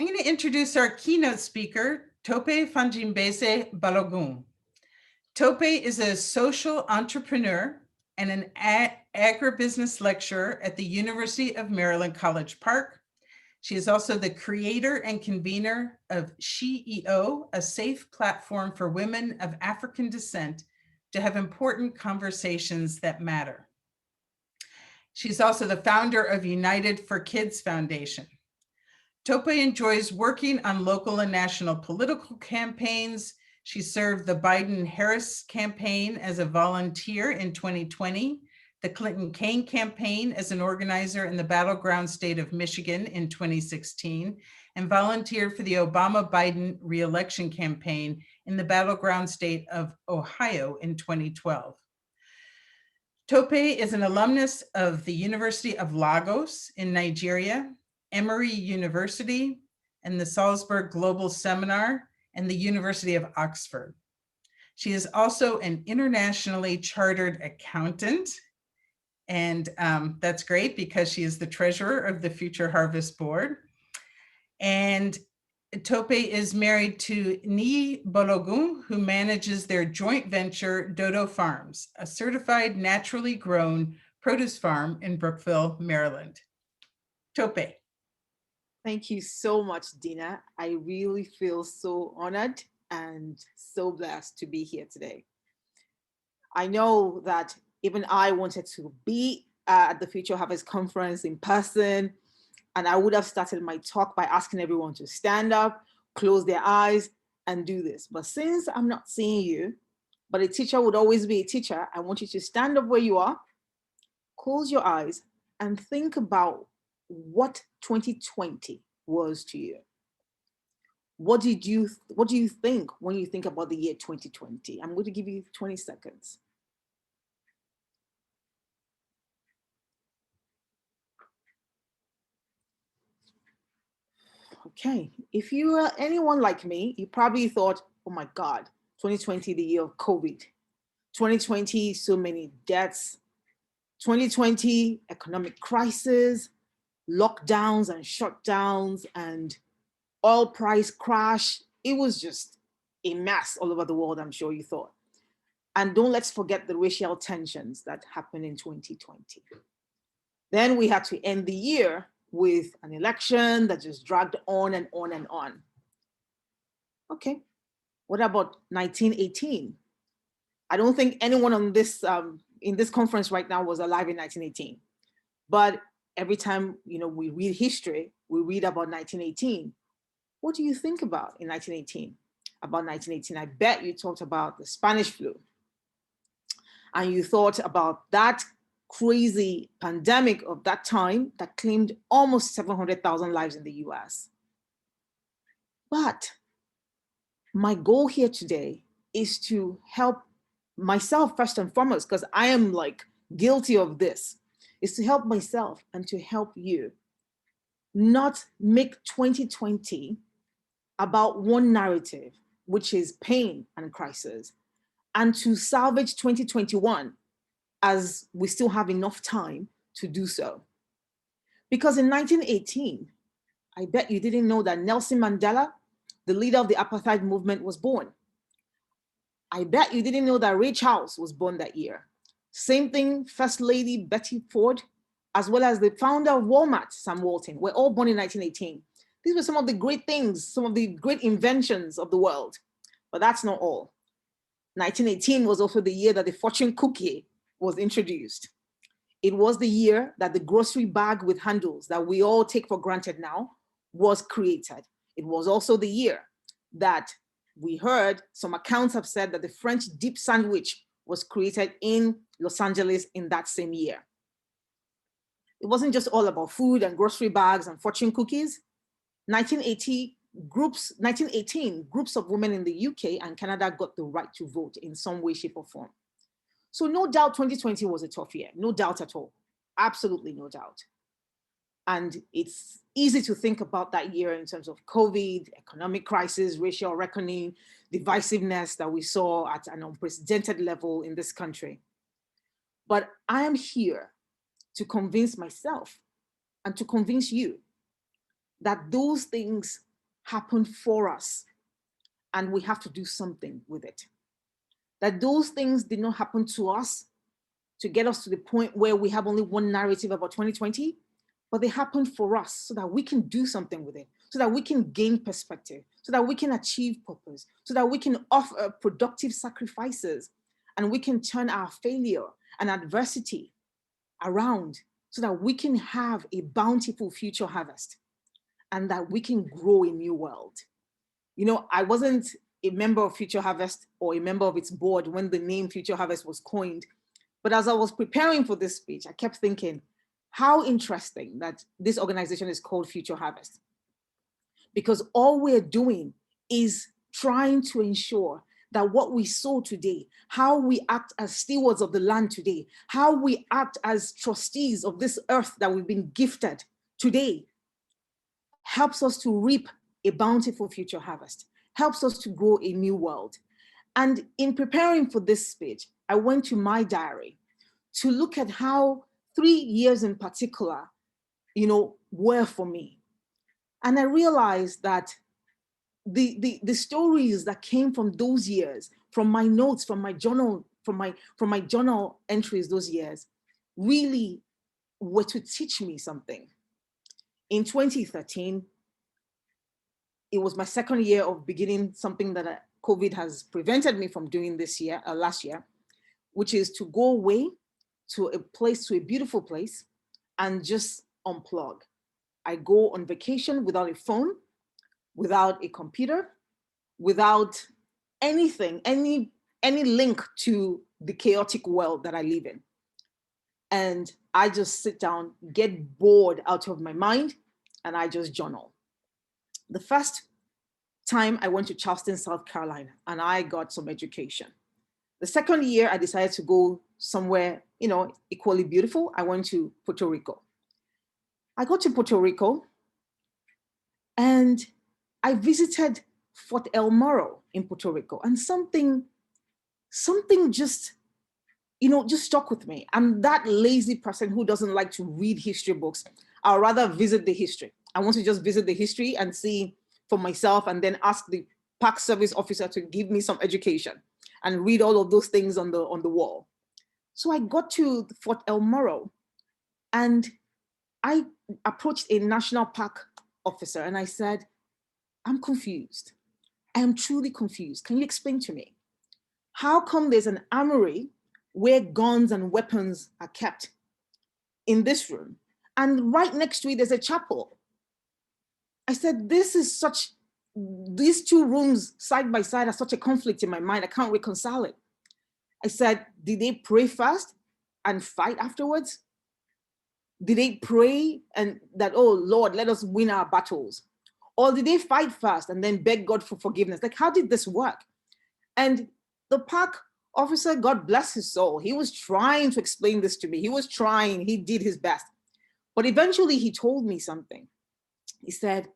I'm going to introduce our keynote speaker, Tope Fajingbesi Balogun. Tope is a social entrepreneur and an agribusiness lecturer at the University of Maryland College Park. She is also the creator and convener of SheEO, a safe platform for women of African descent to have important conversations that matter. She's also the founder of United for Kids Foundation. Tope enjoys working on local and national political campaigns. She served the Biden-Harris campaign as a volunteer in 2020, the Clinton-Kaine campaign as an organizer in the battleground state of Michigan in 2016, and volunteered for the Obama-Biden re-election campaign in the battleground state of Ohio in 2012. Tope is an alumnus of the University of Lagos in Nigeria, Emory University, and the Salzburg Global Seminar, and the University of Oxford. She is also an internationally chartered accountant, and that's great because she is the treasurer of the Future Harvest Board. And Tope is married to Niyi Balogun, who manages their joint venture, Dodo Farms, a certified naturally grown produce farm in Brookville, Maryland. Tope. Thank you so much, Dina. I really feel so honored and so blessed to be here today. I know that even I wanted to be at the Future Harvest Conference in person, and I would have started my talk by asking everyone to stand up, close their eyes, and do this. But since I'm not seeing you, but a teacher would always be a teacher, I want you to stand up where you are, close your eyes, and think about what 2020 was to you. What do you think when you think about the year 2020? I'm going to give you 20 seconds. Okay, if you are anyone like me, you probably thought, oh my God, 2020, the year of COVID, 2020, so many deaths, 2020, economic crisis, lockdowns and shutdowns, and oil price crash. It was just a mess all over the world, I'm sure you thought. And don't let's forget the racial tensions that happened in 2020. Then we had to end the year with an election that just dragged on and on and on. Okay, what about 1918? I don't think anyone on this in this conference right now was alive in 1918. But every time we read history, we read about 1918. What do you think about in 1918? About 1918, I bet you talked about the Spanish flu. And you thought about that crazy pandemic of that time that claimed almost 700,000 lives in the US. But my goal here today is to help myself first and foremost, because I am like guilty of this, is to help myself and to help you not make 2020 about one narrative, which is pain and crisis, and to salvage 2021 as we still have enough time to do so. Because in 1918, I bet you didn't know that Nelson Mandela, the leader of the apartheid movement, was born. I bet you didn't know that Ray Charles was born that year. Same thing, First Lady Betty Ford, as well as the founder of Walmart, Sam Walton, were all born in 1918. These were some of the great things, some of the great inventions of the world. But that's not all. 1918 was also the year that the fortune cookie was introduced. It was the year that the grocery bag with handles that we all take for granted now was created. It was also the year that we heard some accounts have said that the French dip sandwich was created in Los Angeles in that same year. It wasn't just all about food and grocery bags and fortune cookies. 1918, groups of women in the UK and Canada got the right to vote in some way, shape, or form. So no doubt 2020 was a tough year, no doubt at all, absolutely no doubt. And it's easy to think about that year in terms of COVID, economic crisis, racial reckoning, divisiveness that we saw at an unprecedented level in this country. But I am here to convince myself and to convince you that those things happened for us, and we have to do something with it. That those things did not happen to us to get us to the point where we have only one narrative about 2020, but they happened for us so that we can do something with it, so that we can gain perspective, so that we can achieve purpose, so that we can offer productive sacrifices, and we can turn our failure and adversity around so that we can have a bountiful future harvest and that we can grow a new world. You know, I wasn't a member of Future Harvest or a member of its board when the name Future Harvest was coined. But as I was preparing for this speech, I kept thinking, how interesting that this organization is called Future Harvest. Because all we're doing is trying to ensure that what we sow today, how we act as stewards of the land today, how we act as trustees of this earth that we've been gifted today, helps us to reap a bountiful future harvest, helps us to grow a new world. And in preparing for this speech, I went to my diary to look at how 3 years in particular, were for me. And I realized that the stories that came from those years, from my notes, from my journal, from my journal entries those years, really were to teach me something. In 2013, it was my second year of beginning something that COVID has prevented me from doing last year, which is to go away to a beautiful place and just unplug. I go on vacation without a phone, without a computer, without anything, any link to the chaotic world that I live in. And I just sit down, get bored out of my mind, and I just journal. The first time I went to Charleston, South Carolina, and I got some education. The second year, I decided to go somewhere, equally beautiful. I went to Puerto Rico. I got to Puerto Rico and I visited Fort El Morro in Puerto Rico, and something just stuck with me. I'm that lazy person who doesn't like to read history books. I'd rather visit the history. I want to just visit the history and see for myself, and then ask the park service officer to give me some education and read all of those things on the wall. So I got to Fort El Morro and I approached a national park officer and I said, I'm confused. I am truly confused. Can you explain to me? How come there's an armory where guns and weapons are kept in this room, and right next to it there's a chapel? I said, these two rooms side by side are such a conflict in my mind. I can't reconcile it. I said, did they pray first and fight afterwards? Did they pray and that, oh Lord, let us win our battles? Or did they fight first and then beg God for forgiveness? Like, how did this work? And the park officer, God bless his soul, he was trying to explain this to me. He did his best. But eventually he told me something. He said,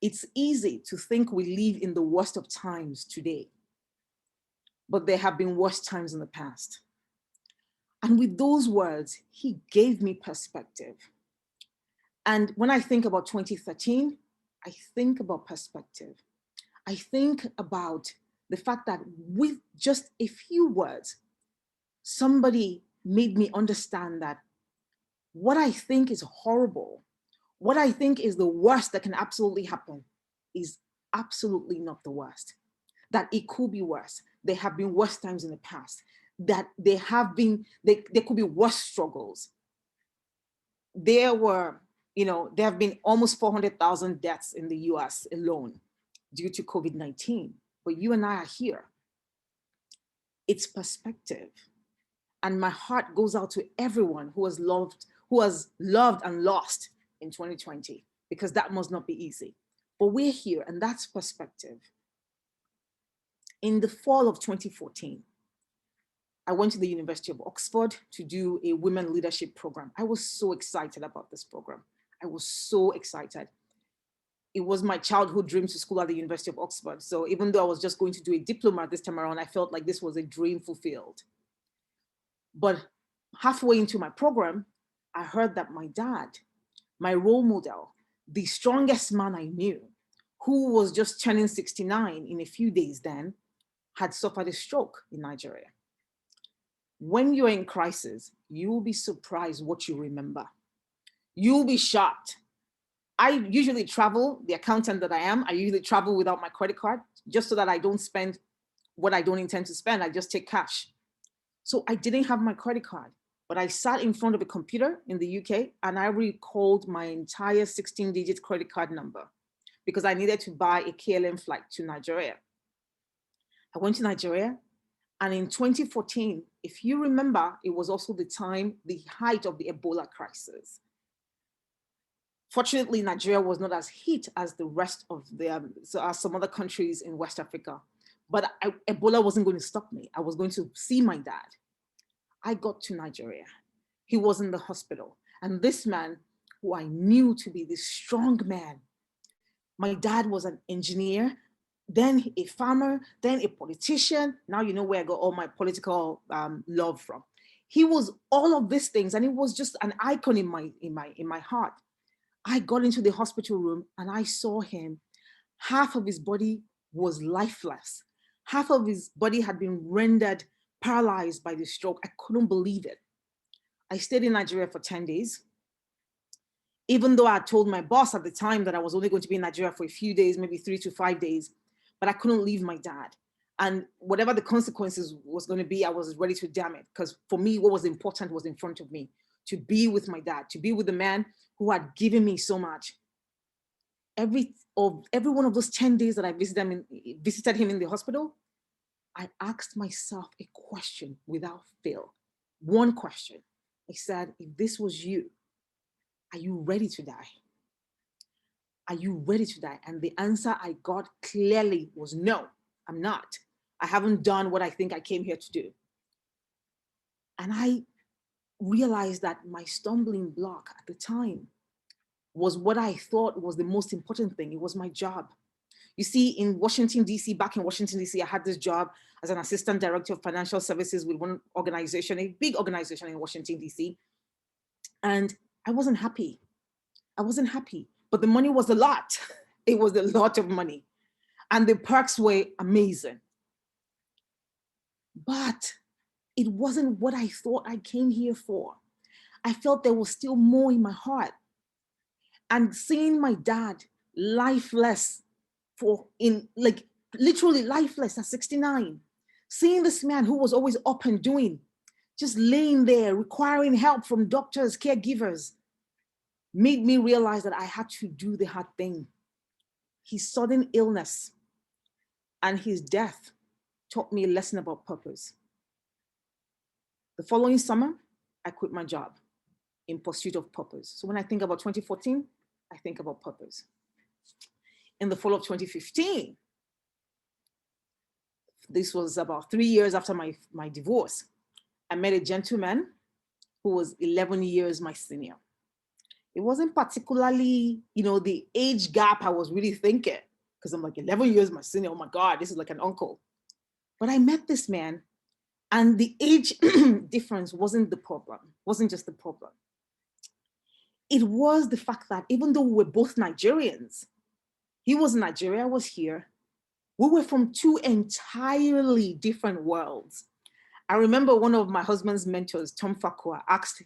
it's easy to think we live in the worst of times today, but there have been worse times in the past. And with those words, he gave me perspective. And when I think about 2013, I think about perspective. I think about the fact that with just a few words, somebody made me understand that what I think is horrible, what I think is the worst that can absolutely happen, is absolutely not the worst. That it could be worse. There have been worse times in the past. That there could be worse struggles. There have been almost 400,000 deaths in the US alone due to COVID-19. But you and I are here. It's perspective. And my heart goes out to everyone who has loved and lost in 2020, because that must not be easy. But we're here, and that's perspective. In the fall of 2014, I went to the University of Oxford to do a women leadership program. I was so excited about this program. I was so excited. It was my childhood dream to school at the University of Oxford. So even though I was just going to do a diploma this time around, I felt like this was a dream fulfilled. But halfway into my program, I heard that my dad, my role model, the strongest man I knew, who was just turning 69 in a few days then, had suffered a stroke in Nigeria. When you're in crisis, you will be surprised what you remember. You'll be shocked. I usually travel, the accountant that I am, I usually travel without my credit card, just so that I don't spend what I don't intend to spend. I just take cash. So I didn't have my credit card, but I sat in front of a computer in the UK and I recalled my entire 16-digit credit card number because I needed to buy a KLM flight to Nigeria. I went to Nigeria, and in 2014, if you remember, it was also the height of the Ebola crisis. Fortunately, Nigeria was not as hit as the rest of some other countries in West Africa. But Ebola wasn't going to stop me. I was going to see my dad. I got to Nigeria. He was in the hospital. And this man, who I knew to be this strong man, my dad was an engineer, then a farmer, then a politician. Now you know where I got all my political love from. He was all of these things, and it was just an icon in my heart. I got into the hospital room and I saw him. Half of his body was lifeless. Half of his body had been rendered paralyzed by the stroke. I couldn't believe it. I stayed in Nigeria for 10 days. Even though I told my boss at the time that I was only going to be in Nigeria for a few days, maybe 3 to 5 days, but I couldn't leave my dad. And whatever the consequences was going to be, I was ready to damn it. Because for me, what was important was in front of me, to be with my dad, to be with the man who had given me so much. Every one of those 10 days that I visited him in the hospital, I asked myself a question without fail. One question. I said, if this was you, are you ready to die? Are you ready to die? And the answer I got clearly was no, I'm not. I haven't done what I think I came here to do. And I realized that my stumbling block at the time was what I thought was the most important thing. It was my job. You see, in Washington, D.C., back in Washington, D.C., I had this job as an assistant director of financial services with one organization, a big organization in Washington, D.C. And I wasn't happy. But the money was a lot. It was a lot of money. And the perks were amazing. But it wasn't what I thought I came here for. I felt there was still more in my heart. And seeing my dad lifeless, literally lifeless at 69, seeing this man who was always up and doing, just laying there, requiring help from doctors, caregivers, made me realize that I had to do the hard thing. His sudden illness and his death taught me a lesson about purpose. The following summer, I quit my job in pursuit of purpose. So when I think about 2014, I think about purpose. In the fall of 2015, this was about 3 years after my divorce, I met a gentleman who was 11 years my senior. It wasn't particularly, the age gap I was really thinking, because I'm like 11 years my senior, oh my God, this is like an uncle. But I met this man, and the age difference wasn't just the problem. It was the fact that even though we were both Nigerians, he was in Nigeria, I was here, we were from two entirely different worlds. I remember one of my husband's mentors, Tom Fakua, asked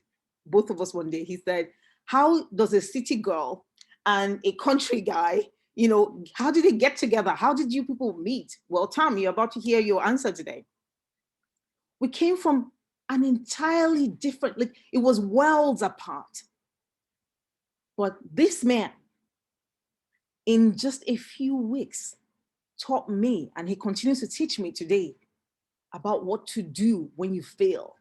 both of us one day, he said, how does a city girl and a country guy, how did they get together? How did you people meet? Well, Tom, you're about to hear your answer today. We came from an entirely different, it was worlds apart. But this man, in just a few weeks, taught me, and he continues to teach me today, about what to do when you fail.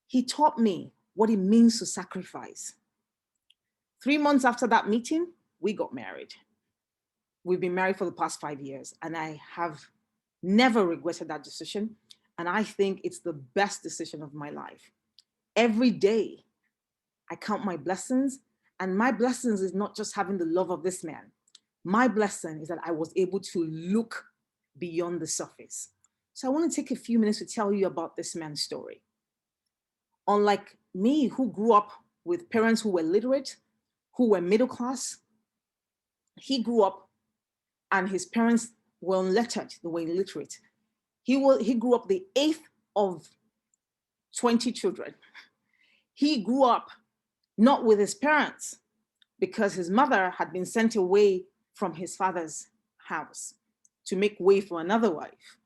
He taught me what it means to sacrifice. 3 months after that meeting, we got married. We've been married for the past 5 years, and I have never regretted that decision. And I think it's the best decision of my life. Every day, I count my blessings, and my blessings is not just having the love of this man. My blessing is that I was able to look beyond the surface. So I want to take a few minutes to tell you about this man's story. Unlike me, who grew up with parents who were literate, who were middle class, He grew up and his parents were unlettered, they were illiterate. He grew up the eighth of 20 children. He grew up not with his parents because his mother had been sent away from his father's house to make way for another wife.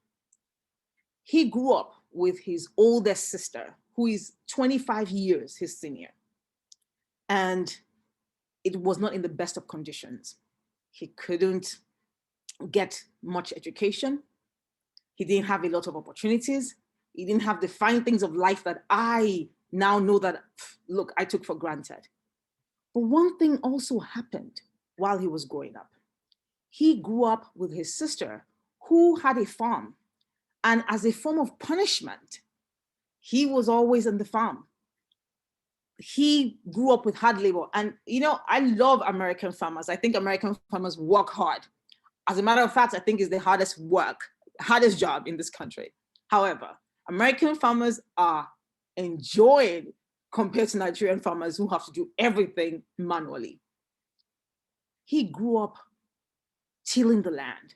He grew up with his oldest sister, who is 25 years his senior. And it was not in the best of conditions. He couldn't get much education. He didn't have a lot of opportunities. He didn't have the fine things of life that I now know that, look, I took for granted. But one thing also happened while he was growing up. He grew up with his sister who had a farm. And as a form of punishment, he was always on the farm. He grew up with hard labor. And, you know, I love American farmers. I think American farmers work hard. As a matter of fact, I think it's the hardest job in this country. However, American farmers are enjoying compared to Nigerian farmers who have to do everything manually. He grew up tilling the land,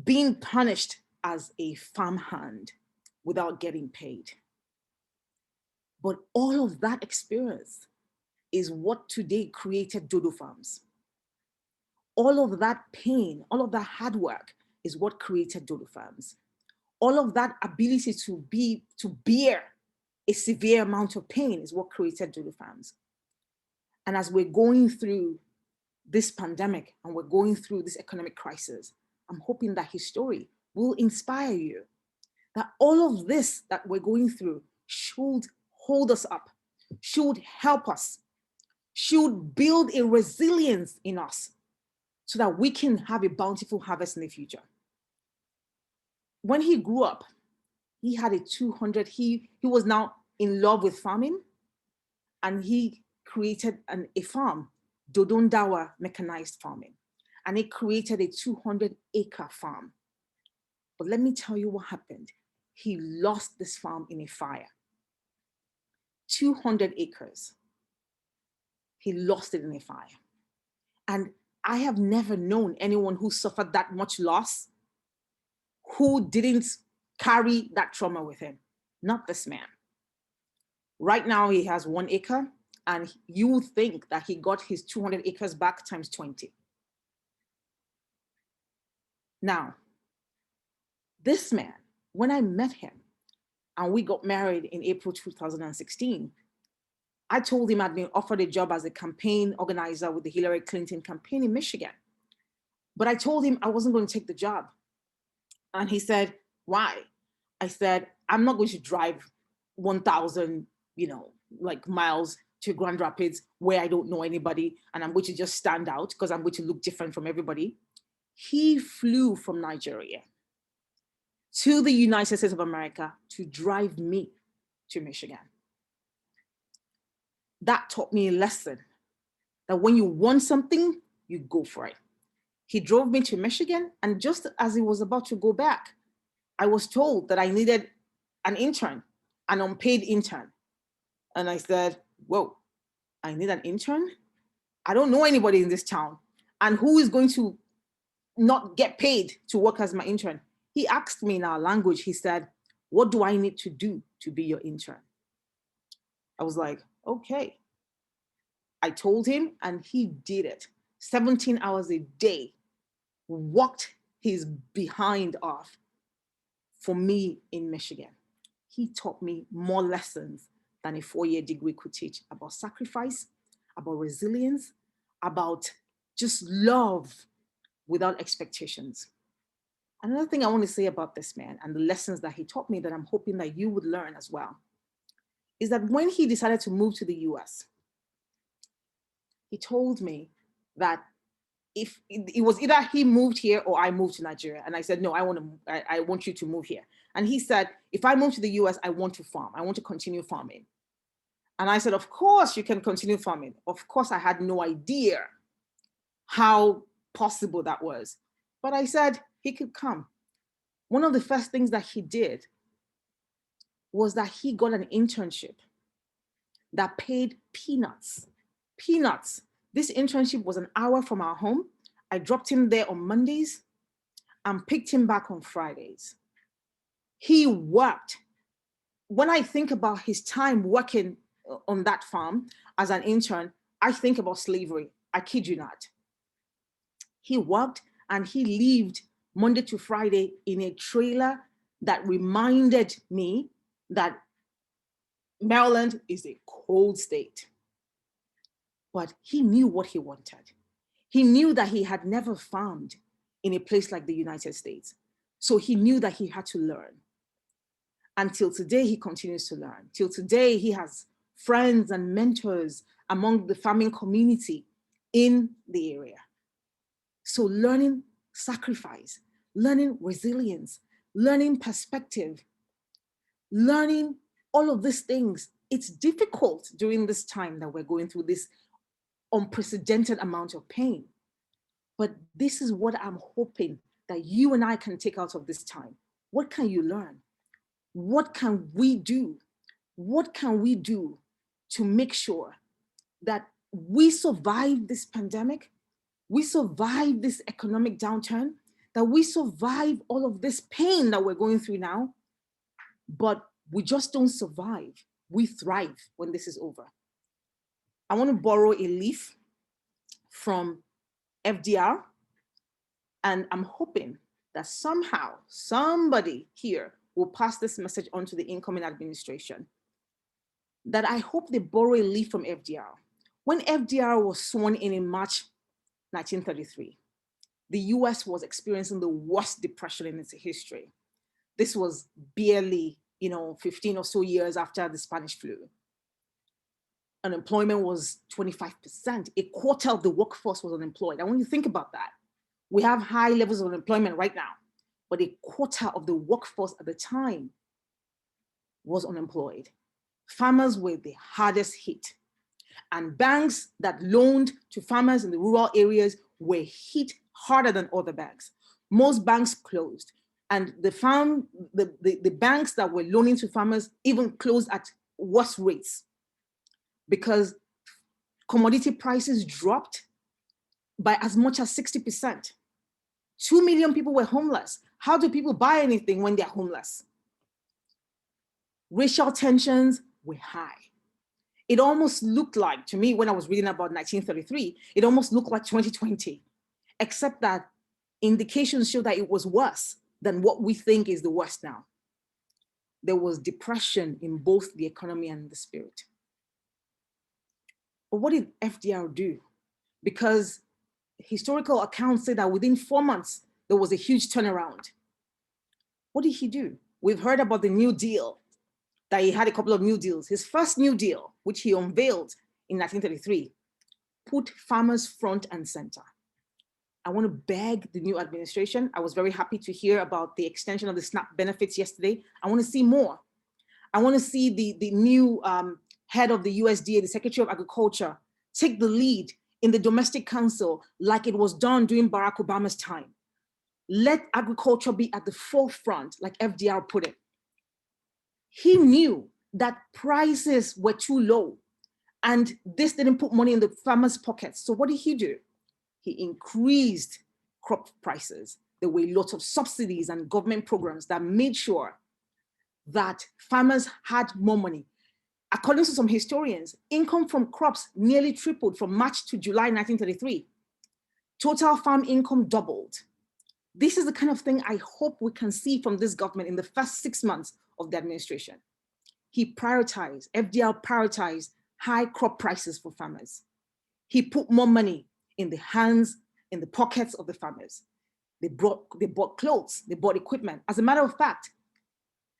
being punished as a farmhand without getting paid. But all of that experience is what today created Dodo Farms. All of that pain, all of that hard work is what created Dodo Farms. All of that ability to bear a severe amount of pain is what created Dodo Farms. And as we're going through this pandemic and we're going through this economic crisis, I'm hoping that his story will inspire you, that all of this that we're going through should hold us up, should help us, should build a resilience in us so that we can have a bountiful harvest in the future. When he grew up, he had a 200, he was now in love with farming, and he created a farm, Dodondawa mechanized farming, and he created a 200-acre farm. But let me tell you what happened. He lost this farm in a fire. 200 acres. He lost it in a fire. And I have never known anyone who suffered that much loss who didn't carry that trauma with him. Not this man. Right now, he has 1 acre, and you would think that he got his 200 acres back times 20. Now, this man, when I met him and we got married in April 2016, I told him I'd been offered a job as a campaign organizer with the Hillary Clinton campaign in Michigan. But I told him I wasn't going to take the job. And he said, why? I said, I'm not going to drive 1,000, miles to Grand Rapids where I don't know anybody, and I'm going to just stand out because I'm going to look different from everybody. He flew from Nigeria to the United States of America to drive me to Michigan. That taught me a lesson that when you want something, you go for it. He drove me to Michigan, and just as he was about to go back, I was told that I needed an intern, an unpaid intern. And I said, whoa, I need an intern? I don't know anybody in this town. And who is going to not get paid to work as my intern? He asked me in our language, he said, what do I need to do to be your intern? I was like, okay. I told him, and he did it. 17 hours a day, walked his behind off for me in Michigan. He taught me more lessons than a 4-year degree could teach about sacrifice, about resilience, about just love without expectations. Another thing I want to say about this man and the lessons that he taught me that I'm hoping that you would learn as well is that when he decided to move to the US, he told me that if it was either he moved here or I moved to Nigeria. And I said, no, I want you to move here. And he said, if I move to the US, I want to farm. I want to continue farming. And I said, of course you can continue farming. Of course, I had no idea how possible that was. But I said he could come. One of the first things that he did was that he got an internship that paid peanuts. Peanuts. This internship was an hour from our home, I dropped him there on Mondays and picked him back on Fridays. He worked. When I think about his time working on that farm as an intern, I think about slavery. I kid you not. He worked and he lived Monday to Friday in a trailer that reminded me that Maryland is a cold state. But he knew what he wanted. He knew that he had never farmed in a place like the United States. So he knew that he had to learn. Until today, he continues to learn. Till today, he has friends and mentors among the farming community in the area. So learning sacrifice, learning resilience, learning perspective, learning all of these things. It's difficult during this time that we're going through this unprecedented amount of pain. But this is what I'm hoping that you and I can take out of this time. What can you learn? What can we do? What can we do to make sure that we survive this pandemic, we survive this economic downturn, that we survive all of this pain that we're going through now, but we just don't survive. We thrive when this is over. I want to borrow a leaf from FDR, and I'm hoping that somehow somebody here will pass this message on to the incoming administration, that I hope they borrow a leaf from FDR. When FDR was sworn in March 1933, the US was experiencing the worst depression in its history. This was barely, 15 or so years after the Spanish flu. Unemployment was 25%. A quarter of the workforce was unemployed. And when you think about that, we have high levels of unemployment right now, but a quarter of the workforce at the time was unemployed. Farmers were the hardest hit. And banks that loaned to farmers in the rural areas were hit harder than other banks. Most banks closed. And the banks that were loaning to farmers even closed at worse rates because commodity prices dropped by as much as 60%. 2 million people were homeless. How do people buy anything when they're homeless? Racial tensions were high. It almost looked like, to me, when I was reading about 1933, it almost looked like 2020, except that indications show that it was worse than what we think is the worst now. There was depression in both the economy and the spirit. But what did FDR do? Because historical accounts say that within 4 months, there was a huge turnaround. What did he do? We've heard about the New Deal, that he had a couple of New Deals. His first New Deal, which he unveiled in 1933, put farmers front and center. I want to beg the new administration. I was very happy to hear about the extension of the SNAP benefits yesterday. I want to see more. I want to see the new head of the USDA, the Secretary of Agriculture, take the lead in the domestic council like it was done during Barack Obama's time. Let agriculture be at the forefront, like FDR put it. He knew that prices were too low and this didn't put money in the farmers' pockets. So what did he do? He increased crop prices. There were lots of subsidies and government programs that made sure that farmers had more money. According to some historians, income from crops nearly tripled from March to July 1933. Total farm income doubled. This is the kind of thing I hope we can see from this government in the first 6 months of the administration. FDR prioritized high crop prices for farmers. He put more money in the hands, in the pockets of the farmers. They bought clothes, they bought equipment. As a matter of fact,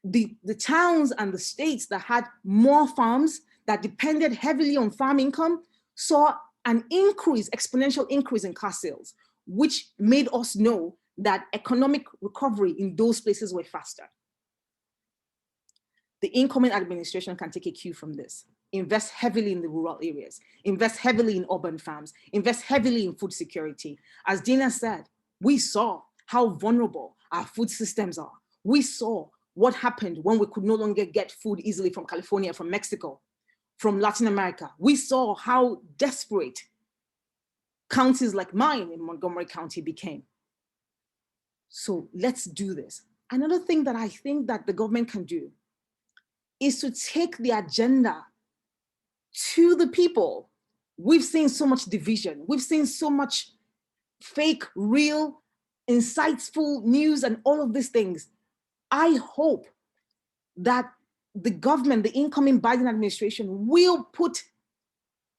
the towns and the states that had more farms that depended heavily on farm income saw an exponential increase in car sales, which made us know that economic recovery in those places were faster. The incoming administration can take a cue from this. Invest heavily in the rural areas, invest heavily in urban farms, invest heavily in food security. As Dina said, we saw how vulnerable our food systems are. We saw what happened when we could no longer get food easily from California, from Mexico, from Latin America. We saw how desperate counties like mine in Montgomery County became. So let's do this. Another thing that I think that the government can do is to take the agenda to the people. We've seen so much division. We've seen so much fake, real, insightful news and all of these things. I hope that the government, the incoming Biden administration, will put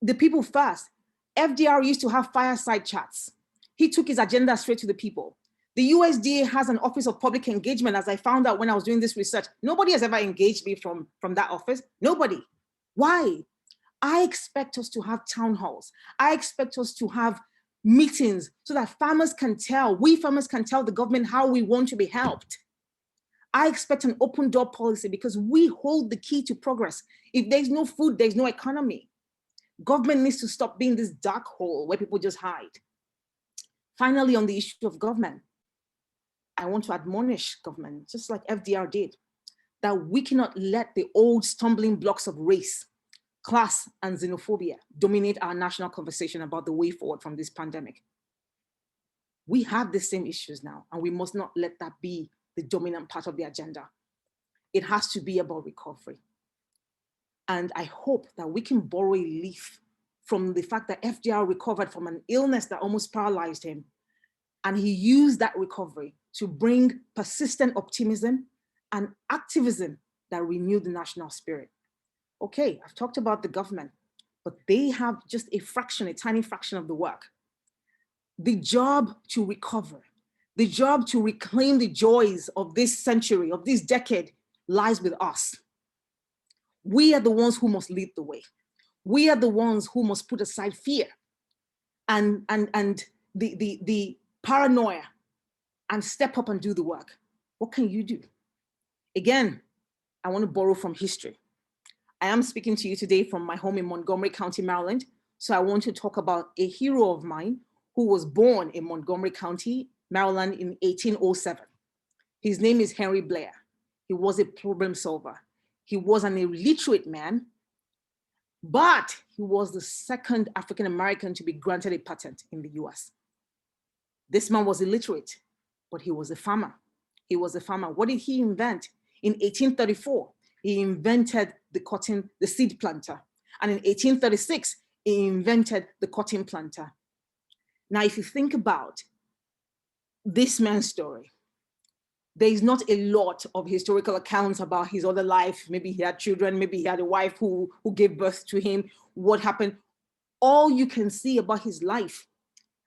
the people first. FDR used to have fireside chats. He took his agenda straight to the people. The USDA has an Office of Public Engagement, as I found out when I was doing this research. Nobody has ever engaged me from that office. Nobody. Why? I expect us to have town halls. I expect us to have meetings so that farmers can tell, we farmers can tell the government how we want to be helped. I expect an open door policy because we hold the key to progress. If there's no food, there's no economy. Government needs to stop being this dark hole where people just hide. Finally, on the issue of government, I want to admonish government, just like FDR did, that we cannot let the old stumbling blocks of race, class, and xenophobia dominate our national conversation about the way forward from this pandemic. We have the same issues now, and we must not let that be the dominant part of the agenda. It has to be about recovery. And I hope that we can borrow a leaf from the fact that FDR recovered from an illness that almost paralyzed him. And he used that recovery to bring persistent optimism and activism that renewed the national spirit. Okay, I've talked about the government, but they have just a fraction, a tiny fraction of the work. The job to recover, the job to reclaim the joys of this century, of this decade, lies with us. We are the ones who must lead the way. We are the ones who must put aside fear and the paranoia and step up and do the work. What can you do? Again, I want to borrow from history. I am speaking to you today from my home in Montgomery County, Maryland. So I want to talk about a hero of mine who was born in Montgomery County, Maryland in 1807. His name is Henry Blair. He was a problem solver. He was an illiterate man, but he was the second African-American to be granted a patent in the US. This man was illiterate, but he was a farmer. He was a farmer. What did he invent? In 1834, he invented the seed planter. And in 1836, he invented the cotton planter. Now, if you think about this man's story, there is not a lot of historical accounts about his other life. Maybe he had children, maybe he had a wife who gave birth to him, what happened. All you can see about his life,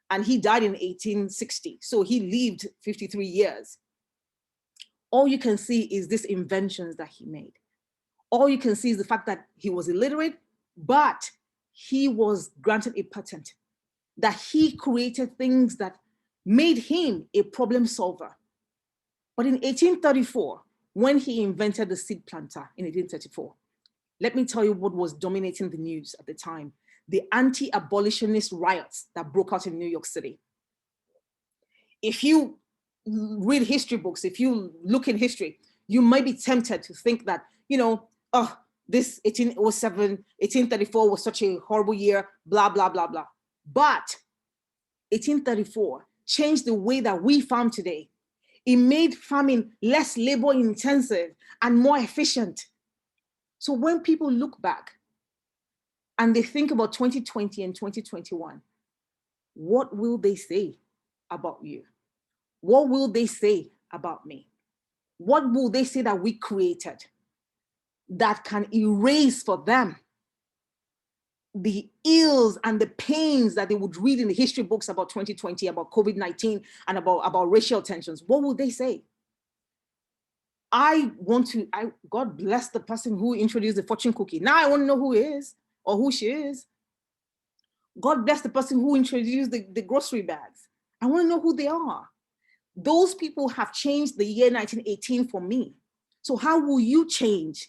and he died in 1860, so he lived 53 years. All you can see is these inventions that he made. All you can see is the fact that he was illiterate, but he was granted a patent, that he created things that made him a problem solver. But in 1834, when he invented the seed planter in 1834, let me tell you what was dominating the news at the time: the anti-abolitionist riots that broke out in New York City. If you read history books, if you look in history, you might be tempted to think that, this 1807, 1834 was such a horrible year, blah, blah, blah, blah. But 1834 changed the way that we farm today. It made farming less labor intensive and more efficient. So when people look back and they think about 2020 and 2021, what will they say about you? What will they say about me? What will they say that we created that can erase for them the ills and the pains that they would read in the history books about 2020, about COVID-19, and about racial tensions? What will they say? God bless the person who introduced the fortune cookie. Now I want to know who he is or who she is. God bless the person who introduced the grocery bags. I want to know who they are. Those people have changed the year 1918 for me. So how will you change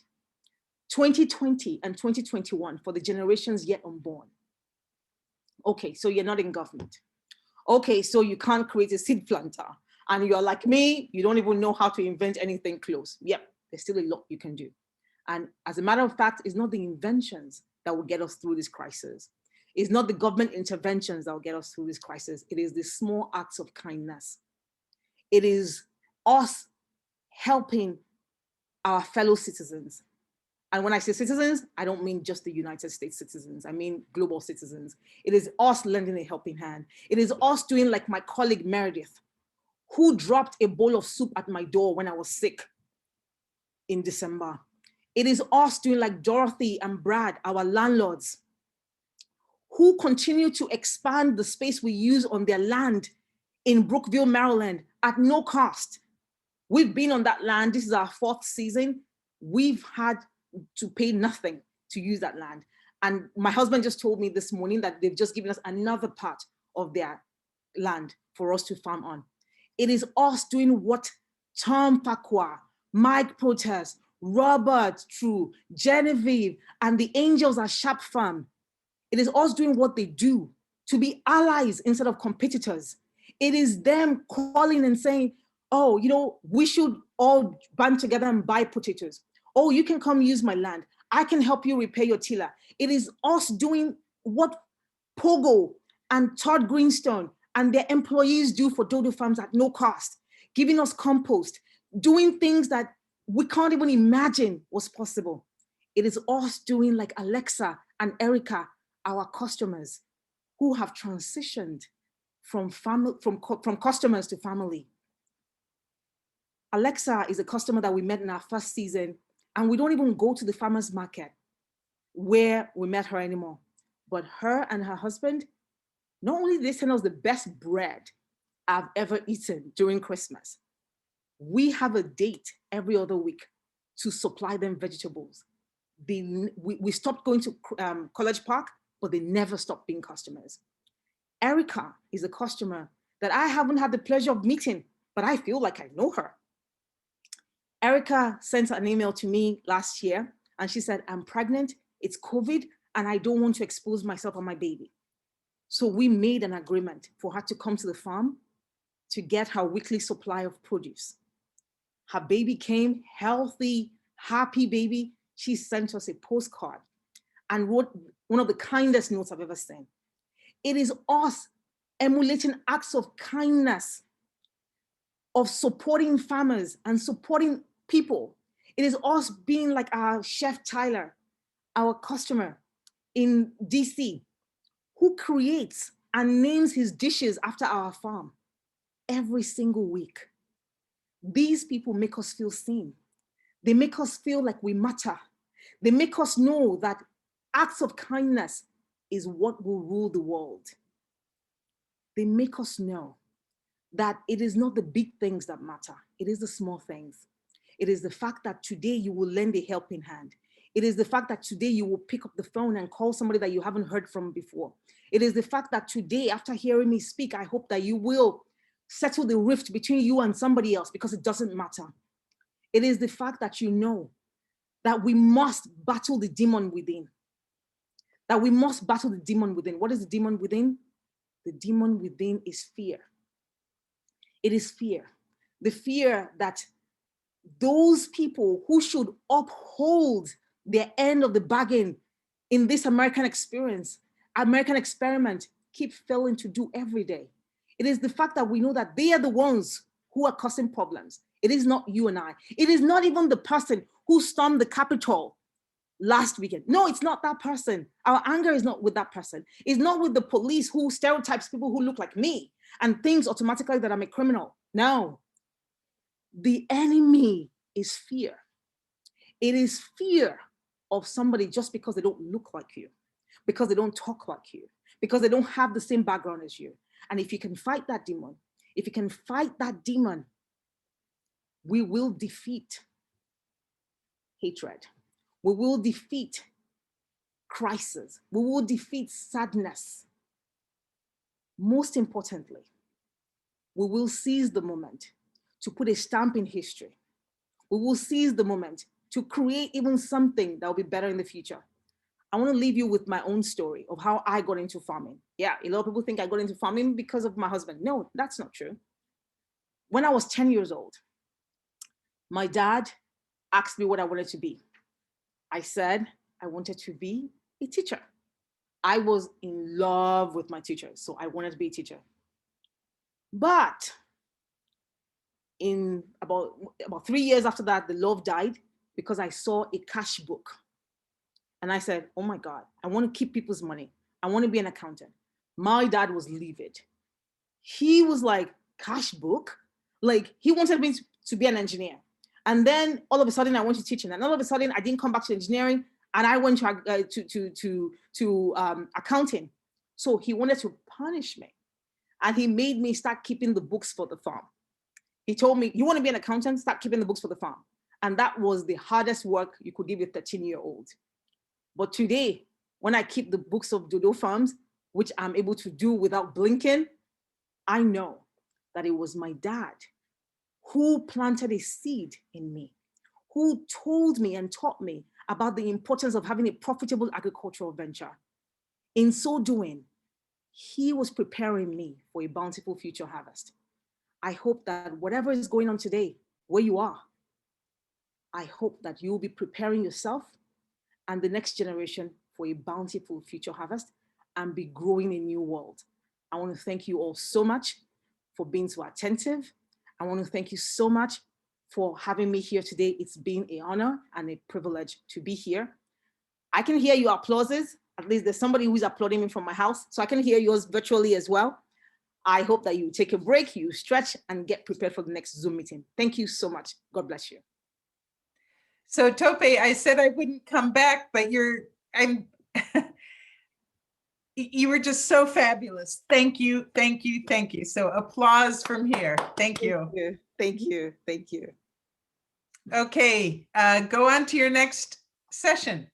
2020 and 2021 for the generations yet unborn? Okay, so you're not in government. Okay, so you can't create a seed planter. And you're like me, you don't even know how to invent anything close. Yep, there's still a lot you can do. And as a matter of fact, it's not the inventions that will get us through this crisis. It's not the government interventions that will get us through this crisis. It is the small acts of kindness. It is us helping our fellow citizens. And when I say citizens, I don't mean just the United States citizens. I mean global citizens. It is us lending a helping hand. It is us doing like my colleague Meredith, who dropped a bowl of soup at my door when I was sick in December. It is us doing like Dorothy and Brad, our landlords, who continue to expand the space we use on their land in Brookville, Maryland at no cost. We've been on that land. This is our 4th season. We've had to pay nothing to use that land. And my husband just told me this morning that they've just given us another part of their land for us to farm on. It is us doing what Tom Pakwa, Mike Protest, Robert True, Genevieve, and the angels at Sharp Farm. It is us doing what they do to be allies instead of competitors. It is them calling and saying, oh, you know, we should all band together and buy potatoes. Oh, you can come use my land. I can help you repair your tiller. It is us doing what Pogo and Todd Greenstone and their employees do for Dodo Farms at no cost, giving us compost, doing things that we can't even imagine was possible. It is us doing like Alexa and Erica, our customers, who have transitioned from customers to family. Alexa is a customer that we met in our 1st season, and we don't even go to the farmer's market where we met her anymore. But her and her husband, not only did they send us the best bread I've ever eaten during Christmas, we have a date every other week to supply them vegetables. We stopped going to College Park, but they never stopped being customers. Erica is a customer that I haven't had the pleasure of meeting, but I feel like I know her. Erica sent an email to me last year, and she said, I'm pregnant, it's COVID, and I don't want to expose myself or my baby. So we made an agreement for her to come to the farm to get her weekly supply of produce. Her baby came, healthy, happy baby. She sent us a postcard and wrote one of the kindest notes I've ever seen. It is us emulating acts of kindness, of supporting farmers and supporting people. It is us being like our chef Tyler, our customer in DC, who creates and names his dishes after our farm every single week. These people make us feel seen. They make us feel like we matter. They make us know that acts of kindness is what will rule the world. They make us know that it is not the big things that matter. It is the small things. It is the fact that today you will lend a helping hand. It is the fact that today you will pick up the phone and call somebody that you haven't heard from before. It is the fact that today, after hearing me speak, I hope that you will settle the rift between you and somebody else, because it doesn't matter. It is the fact that you know that we must battle the demon within. That we must battle the demon within. What is the demon within? The demon within is fear. It is fear. The fear that those people who should uphold their end of the bargain in this American experience, American experiment, keep failing to do every day. It is the fact that we know that they are the ones who are causing problems. It is not you and I. It is not even the person who stormed the Capitol last weekend. No, it's not that person. Our anger is not with that person. It's not with the police who stereotypes people who look like me and thinks automatically that I'm a criminal. No. The enemy is fear. It is fear of somebody just because they don't look like you, because they don't talk like you, because they don't have the same background as you. And if you can fight that demon, we will defeat hatred. We will defeat crisis. We will defeat sadness. Most importantly, we will seize the moment to put a stamp in history. We will seize the moment to create even something that will be better in the future. I want to leave you with my own story of how I got into farming. Yeah, a lot of people think I got into farming because of my husband. No, that's not true. When I was 10 years old, my dad asked me what I wanted to be. I said I wanted to be a teacher. I was in love with my teachers, so I wanted to be a teacher. But in about 3 years after that, the love died because I saw a cash book. And I said, oh my God, I want to keep people's money. I want to be an accountant. My dad was livid. He was like, cash book? Like, he wanted me to be an engineer. And then all of a sudden I went to teaching, and all of a sudden I didn't come back to engineering, and I went to accounting. So he wanted to punish me, and he made me start keeping the books for the farm. He told me, you want to be an accountant? Start keeping the books for the farm. And that was the hardest work you could give a 13-year-old. But today, when I keep the books of Dodo farms, which I'm able to do without blinking, I know that it was my dad who planted a seed in me, who told me and taught me about the importance of having a profitable agricultural venture. In so doing, he was preparing me for a bountiful future harvest. I hope that whatever is going on today, where you are, I hope that you'll be preparing yourself and the next generation for a bountiful future harvest and be growing a new world. I want to thank you all so much for being so attentive. I want to thank you so much for having me here today. It's been an honor and a privilege to be here. I can hear your applauses. At least there's somebody who's applauding me from my house, so I can hear yours virtually as well. I hope that you take a break, you stretch, and get prepared for the next Zoom meeting. Thank you so much. God bless you. So Tope, I said I wouldn't come back, but you were just so fabulous. Thank you, thank you, thank you. So applause from here. Thank you. Thank you, thank you. Okay, go on to your next session.